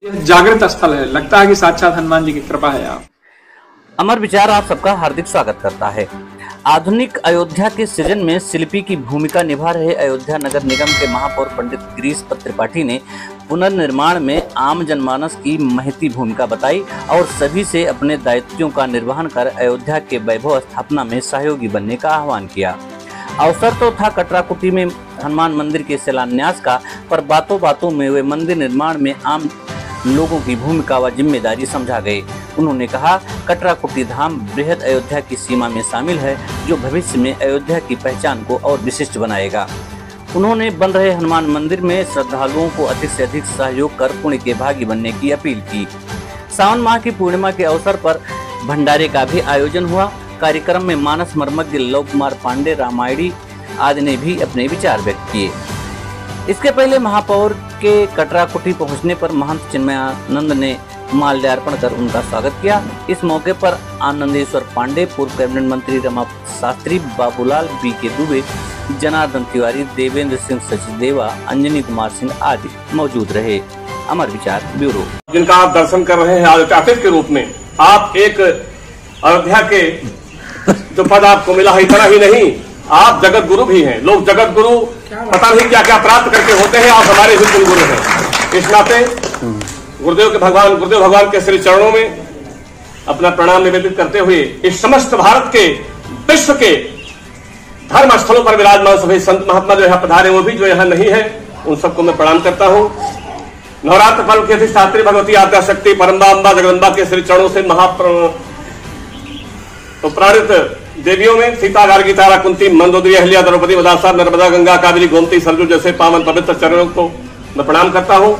यह जागृत स्थल है, लगता है कि साक्षात हनुमान जी की कृपा है। आप अमर विचार आप सबका हार्दिक स्वागत करता है। आधुनिक अयोध्या के सृजन में शिल्पी की भूमिका निभा रहे अयोध्या नगर निगम के महापौर पंडित गिरीश त्रिपाठी ने पुनर्निर्माण में आम जनमानस की महती भूमिका बताई और सभी से अपने दायित्वों का निर्वहन कर अयोध्या के वैभव स्थापना में सहयोगी बनने का आह्वान किया। अवसर तो था कटराकुटी में हनुमान मंदिर के शिलान्यास का, पर बातों बातों में वे मंदिर निर्माण में आम लोगों की भूमिका व जिम्मेदारी समझा गए। उन्होंने कहा, कटराकुटी धाम बृहद अयोध्या की सीमा में शामिल है, जो भविष्य में अयोध्या की पहचान को और विशिष्ट बनाएगा। उन्होंने बन रहे हनुमान मंदिर में श्रद्धालुओं को अधिक से अधिक सहयोग कर पुण्य के भागी बनने की अपील की। सावन माह की पूर्णिमा के अवसर पर भंडारे का भी आयोजन हुआ। कार्यक्रम में मानस मर्मज्ञ लव कुमार पांडे, रामायणी आदि ने भी अपने विचार व्यक्त किए। इसके पहले महापौर के कटराकुटी पहुंचने पर महंत चिन्मयानंद ने माल्यार्पण कर उनका स्वागत किया। इस मौके पर आनंदेश्वर पांडे, पूर्व कैबिनेट मंत्री रमा शास्त्री, बाबूलाल, बी.के. दुबे, जनार्दन तिवारी, देवेंद्र सिंह सचदेवा, अंजनी कुमार सिंह आदि मौजूद रहे। अमर विचार ब्यूरो। जिनका आप दर्शन कर रहे हैं आज अतिथि के रूप में, आप एक अयोध्या के जो पद आपको मिला है, इतना ही नहीं, आप जगत गुरु भी हैं। लोग जगत गुरु पता नहीं क्या क्या प्राप्त करके होते हैं, आप हमारे भी कुल गुरु हैं। इस नाते गुरुदेव भगवान के श्री चरणों में अपना प्रणाम निवेदित करते हुए इस समस्त भारत के, विश्व के धर्म स्थलों पर विराजमान सभी संत महात्मा जो यहाँ पधारे, वो भी जो यहाँ नहीं है, उन सबको मैं प्रणाम करता हूँ। नवरात्र पर्व की अधिष्ठात्री भगवती आद्या शक्ति परम्बा जगदम्बा के श्री चरणों से प्राणित देवियों में सीता, गार्गी, तारा, कुंती, मंदोदरी, अहिल्या, द्रौपदी, मदासा, नर्मदा, गंगा, कावेरी, गोमती, सरजू जैसे पावन पवित्र चरणों को मैं प्रणाम करता हूँ।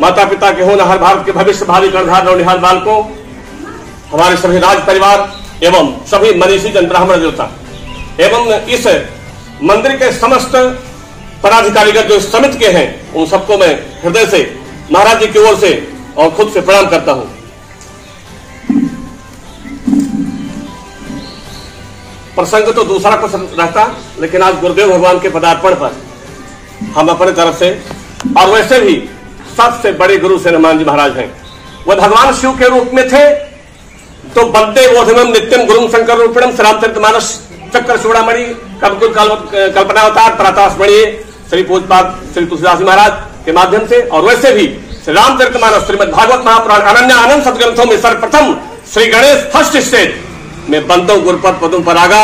माता पिता के होनहार भारत के भविष्य भावी कर्णधार नौनिहाल बालकों, हमारे सभी राज परिवार एवं सभी मनीषी जन, ब्राह्मण देवता एवं इस मंदिर के समस्त पदाधिकारीगण जो समिति के हैं, उन सबको मैं हृदय से महाराज जी की ओर से और खुद से प्रणाम करता हूँ। प्रसंग तो दूसरा कुछ रहता, लेकिन आज गुरुदेव भगवान के पदार्पण पर हम अपने तरफ से, और वैसे भी सबसे बड़े गुरु से हनुमान जी महाराज हैं। वह भगवान शिव के रूप में थे तो बंदे बोधमम नित्यम गुरुम शंकर रूपिणम रामचरितमानस चक्र चूड़ामणि कल्पकुल कल्पनावतार प्रातःस्मरणीय श्री पूजपाद श्री तुलसीदास महाराज के माध्यम से, और वैसे भी श्री रामचरितमानस श्रीमद भागवत महापुराण अनन्य आनंद सदग्रंथों में सर्वप्रथम श्री गणेश फर्स्ट स्टेज में बंदों गुरुपद पदों पर आगा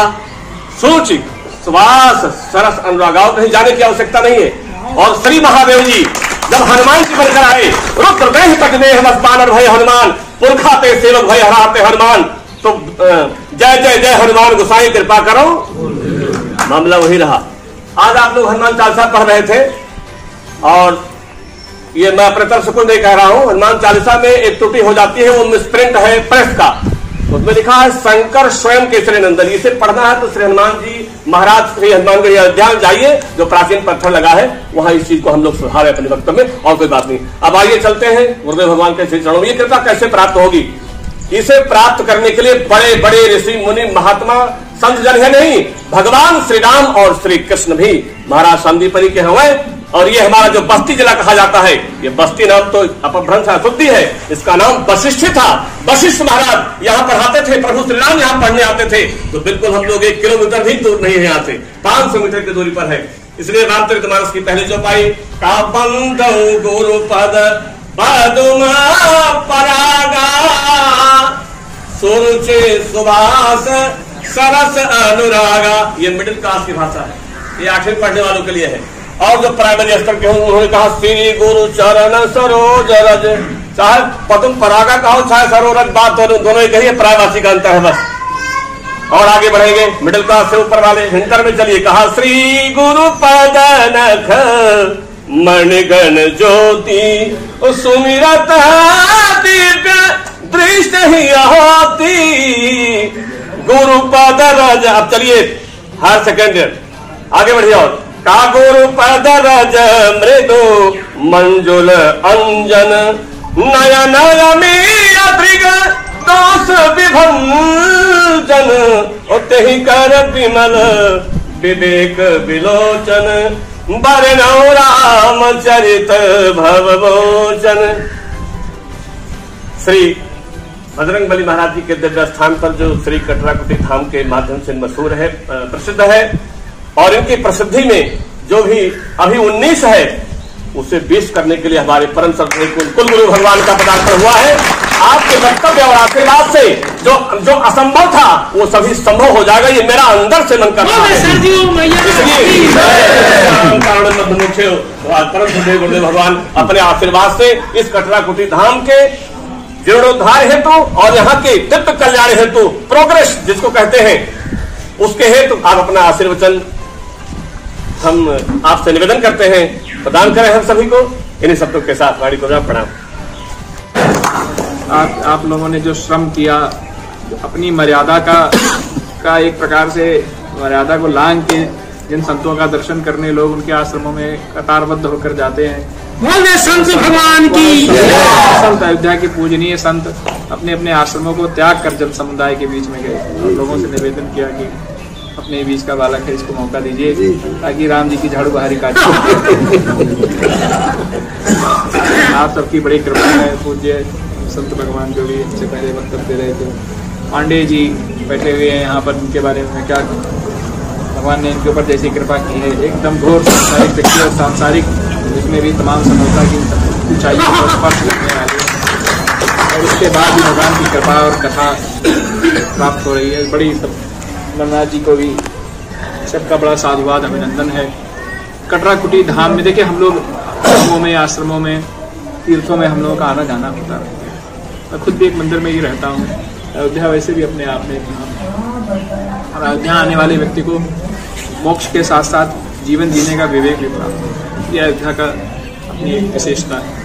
सूचि सुवास सरस अनुरागाओं कहीं जाने की आवश्यकता नहीं है। और श्री महादेव जी जब हनुमान जी बनकर आए, रुद्र देह तक देह बस बानर भय हनुमान, पुरखाते सेवक भय हराते हनुमान, तो जय जय जय हनुमान गोसाई कृपा करो, मामला वही रहा। आज आप लोग हनुमान चालीसा पढ़ रहे थे, और ये मैं अपने तरफ से कुछ नहीं कह रहा हूं। हनुमान चालीसा में एक त्रुटि हो जाती है, वो मिसप्रिंट है प्रेस का। उसमें लिखा है शंकर स्वयं केसरी नंदन। इसे पढ़ना है तो श्री हनुमान जी महाराज श्री हनुमानगढ़ी अयोध्या जाइए, जो प्राचीन पत्थर लगा है, वहां इस चीज को हम लोग सुधारे अपने वक्तव्य में, और कोई बात नहीं। अब आइए चलते हैं गुरुदेव भगवान के श्री चरणों में। ये कृपा कैसे प्राप्त होगी? इसे प्राप्त करने के लिए बड़े बड़े ऋषि मुनि महात्मा संत जन है नहीं, भगवान श्री राम और श्री कृष्ण भी महाराज संदीपनी के हैं। और ये हमारा जो बस्ती जिला कहा जाता है, ये बस्ती नाम तो अपभ्रंश अशुद्धि है, इसका नाम वशिष्ठ था। वशिष्ठ महाराज यहाँ पढ़ाते थे, प्रभु श्री राम यहाँ पढ़ने आते थे, तो बिल्कुल हम लोग 1 किलोमीटर भी दूर नहीं है, यहाँ से 500 मीटर की दूरी पर है। इसलिए रामचरितमानस की पहली चौपाई का बंदौ गुरु पद पदुमा परागा सुरुचि सुभाष सरस अनुरागा। ये मिडिल क्लास की भाषा है, ये 8वीं पढ़ने वालों के लिए है। और जो प्राइमरी स्तर के हों, उन्होंने कहा श्री गुरु चरण सरोज रज, चाहे पदम परागा कहो चाहे सरोरज, बात दोनों ही कही है, प्रायवासी का अंतर है बस। और आगे बढ़ेंगे मिडिल क्लास से ऊपर वाले हिंटर में चलिए, कहा श्री गुरु पद नख मणिगण ज्योति सुमिरत दिव्य दृष्टि ही होती गुरु पद रज। अब चलिए हर सेकेंड आगे बढ़िए, और का गुरु पद रज मृदु मंजुल अंजन नयन रमीय दोष विभंजन, उतहि कर विमल विवेक विलोचन, बरनौ राम चरित भवभोजन। श्री बजरंगबली महाराज जी के दिव्य स्थान पर जो श्री कटराकुटी धाम के माध्यम से मशहूर है, प्रसिद्ध है, और इनकी प्रसिद्धि में जो भी अभी 19 है उसे 20 करने के लिए हमारे परम श्रद्धेय कुलगुरु भगवान का पदार्पण हुआ है। आपके वक्तव्य और आशीर्वाद से जो असंभव था वो सभी संभव हो जाएगा, ये मेरा अंदर से मन कर रहा है। परम श्रद्धेय गुरुदेव भगवान अपने आशीर्वाद से इस कटराकुटी धाम के जीर्णोद्धार हेतु और यहाँ के दिव्य कल्याण हेतु, प्रोग्रेस जिसको कहते हैं, उसके हेतु आप अपना आशीर्वचन हम आपसे निवेदन करते हैं, प्रदान करें हम सभी को। इन्हीं शब्दों के साथ वाणी को प्रणाम। आप लोगों ने जो श्रम किया, अपनी मर्यादा का एक प्रकार से मर्यादा को लांघ के जिन संतों का दर्शन करने लोग उनके आश्रमों में कतारबद्ध होकर जाते हैं, बोले संत भगवान की। संत अयोध्या के पूजनीय संत अपने अपने आश्रमों को त्याग कर जन समुदाय के बीच में गए और लोगों से निवेदन किया कि अपने बीच का बालक है, इसको मौका दीजिए ताकि राम जी की झाड़ू बहारी काटे। आप सबकी बड़ी कृपा है। पूज्य संत भगवान जो भी इनसे पहले वक्तव्य दे रहे थे, पांडे जी बैठे हुए हैं यहाँ पर, इनके बारे में क्या भगवान ने इनके ऊपर जैसी कृपा की है, एकदम घोर सांसारिक व्यक्ति और सांसारिक जिसमें भी तमाम समझता की ऊंचाइयों को स्पर्श करने वाली, और उसके बाद भी भगवान की कृपा और कथा प्राप्त हो रही है। बड़ी अमरनाथ जी को भी सबका बड़ा साधुवाद अभिनंदन है। कटराकुटी धाम में देखिए, हम लोग धामों में, आश्रमों में, तीर्थों में हम लोगों का आना जाना होता है। मैं खुद भी एक मंदिर में ही रहता हूँ। अयोध्या वैसे भी अपने आप में एक धाम, और अयोध्या आने वाले व्यक्ति को मोक्ष के साथ साथ जीवन जीने का विवेक भी प्राप्त होता है। यह अयोध्या का अपनी एक विशेषता है।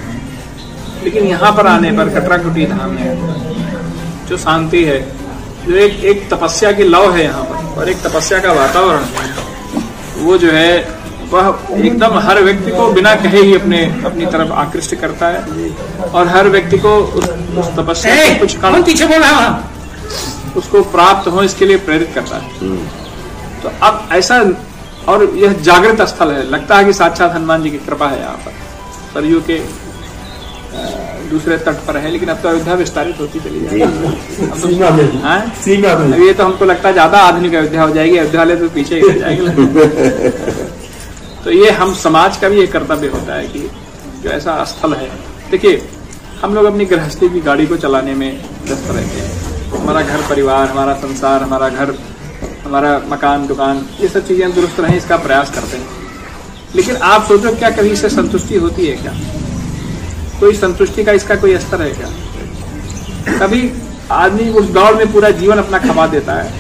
लेकिन यहाँ पर आने पर कटराकुटी धाम में जो शांति है, जो एक तपस्या की लौ है यहाँ पर, और एक तपस्या का वातावरण है, वो जो है वह एकदम हर व्यक्ति को बिना कहे ही अपनी तरफ आकृष्ट करता है, और हर व्यक्ति को उस तपस्या से कुछ कण पीछे बोला उसको प्राप्त हो इसके लिए प्रेरित करता है। तो अब ऐसा, और यह जागृत स्थल है, लगता है कि साक्षात हनुमान जी की कृपा है यहाँ पर। सरयू के दूसरे तट पर है, लेकिन अब तो अयोध्या विस्तारित होती चली जाएगी। अब ये तो हमको लगता है ज्यादा आधुनिक अयोध्या हो जाएगी, अयोध्या वाले तो पीछे ही रह जाएंगे। तो ये हम समाज का भी एक कर्तव्य होता है कि जो ऐसा स्थल है, देखिए हम लोग अपनी गृहस्थी की गाड़ी को चलाने में व्यस्त रहते हैं। हमारा घर परिवार, हमारा संसार, हमारा घर, हमारा मकान, दुकान, ये सब चीजें दुरुस्त रहें इसका प्रयास करते हैं। लेकिन आप सोचो, क्या कभी इससे संतुष्टि होती है क्या? कोई संतुष्टि का इसका कोई स्तर है क्या? कभी आदमी उस दौड़ में पूरा जीवन अपना खपा देता है,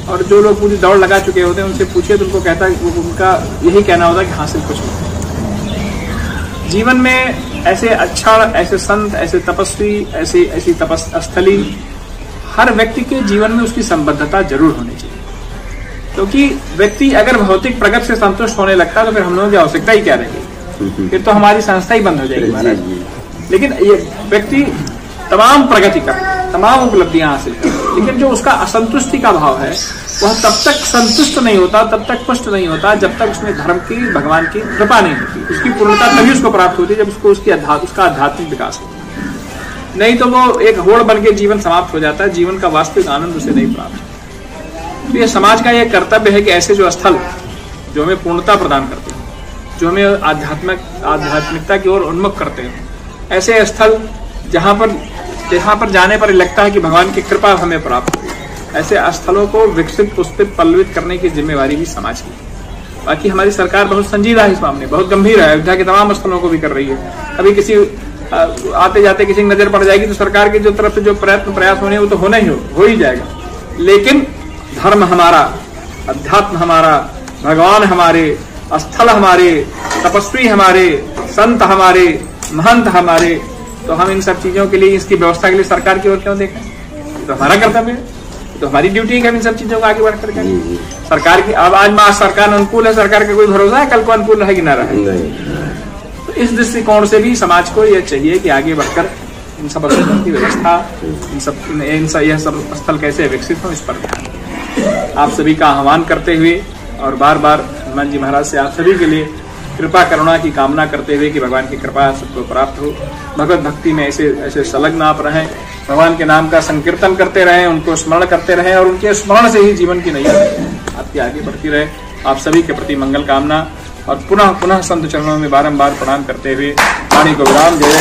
और जो लोग पूरी दौड़ लगा चुके होते हैं उनसे पूछिए तो उनको कहता है, उनका यही कहना होता है कि हासिल कुछ नहीं। जीवन में ऐसे अक्षर, ऐसे संत, ऐसे तपस्वी, ऐसी तपस्थली, हर व्यक्ति के जीवन में उसकी संबद्धता जरूर होनी चाहिए। क्योंकि व्यक्ति अगर भौतिक प्रगति से संतुष्ट होने लगता है तो फिर हम लोगों की आवश्यकता ही क्या रहेगी? फिर तो हमारी संस्था ही बंद हो जाएगी महाराज। लेकिन ये व्यक्ति तमाम प्रगति कर, तमाम उपलब्धियां हासिल कर, लेकिन जो उसका असंतुष्टि का भाव है वह तब तक संतुष्ट नहीं होता, तब तक पुष्ट नहीं होता जब तक उसमें धर्म की, भगवान की कृपा नहीं होती। उसकी पूर्णता तभी उसको प्राप्त होती है जब उसको उसका आध्यात्मिक विकास होता है। नहीं तो वो एक होड़ बन के जीवन समाप्त हो जाता है, जीवन का वास्तविक आनंद उसे नहीं प्राप्त। तो ये समाज का यह कर्तव्य है कि ऐसे जो स्थल जो हमें पूर्णता प्रदान करते हैं, जो हमें आध्यात्मिकता की ओर उन्मुख करते हैं, ऐसे स्थल जहाँ पर जाने पर लगता है कि भगवान की कृपा हमें प्राप्त हुई, ऐसे स्थलों को विकसित, पुष्पित, पल्लवित करने की जिम्मेवारी भी समाज की। बाकी हमारी सरकार बहुत संजीदा है इस मामले, बहुत गंभीर है, अयोध्या के तमाम स्थलों को भी कर रही है। कभी किसी आते जाते किसी की नजर पड़ जाएगी तो सरकार की जो तरफ से जो प्रयास होने वो तो होना ही हो ही जाएगा। लेकिन धर्म हमारा, अध्यात्म हमारा, भगवान हमारे, स्थल हमारे, तपस्वी हमारे, संत हमारे, महंत हमारे, तो हम इन सब चीजों के लिए, इसकी व्यवस्था के लिए सरकार की ओर क्यों देखें? तो हमारा कर्तव्य है, तो हमारी ड्यूटी है कि हम इन सब चीजों को आगे बढ़कर करें। सरकार की अब आज सरकार अनुकूल है, सरकार का कोई भरोसा है कल को अनुकूल रहेगी ना रहे? तो इस दृष्टिकोण से भी समाज को यह चाहिए कि आगे बढ़कर इन सब स्थलों की व्यवस्था, यह सब स्थल कैसे विकसित हो, इस पर ध्यान आप सभी का आह्वान करते हुए, और बार बार हनुमान जी महाराज से आप सभी के लिए कृपा करुणा की कामना करते हुए कि भगवान की कृपा सबको प्राप्त हो, भगवत भक्ति में ऐसे ऐसे संलग्न आप रहें, भगवान के नाम का संकीर्तन करते रहें, उनको स्मरण करते रहें और उनके स्मरण से ही जीवन की नैया आपकी आगे बढ़ती रहे। आप सभी के प्रति मंगल कामना और पुनः पुनः संत चरणों में बारंबार प्रणाम करते हुए वाणी को विराम। जय